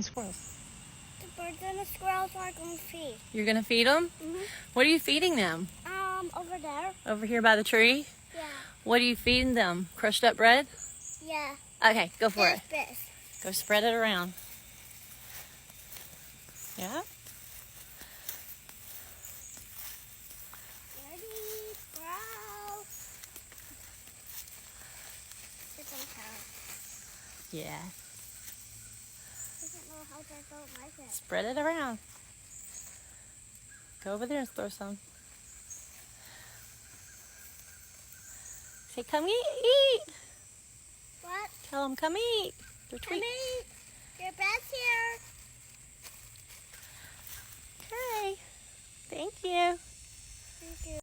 Squirrels. The birds and the squirrels are going to feed. You're gonna feed them? Mm-hmm. What are you feeding them? Over there. Over here by the tree? Yeah. What are you feeding them? Crushed up bread? Yeah. Okay, go for it. This. Go spread it around. Yeah? Ready, bro. Yeah. I don't know how they don't like it. Spread it around. Go over there and throw some. Say, come eat. What? Tell them, come eat. They're Come tweet. eat. Your bed's here. Okay. Thank you. Thank you.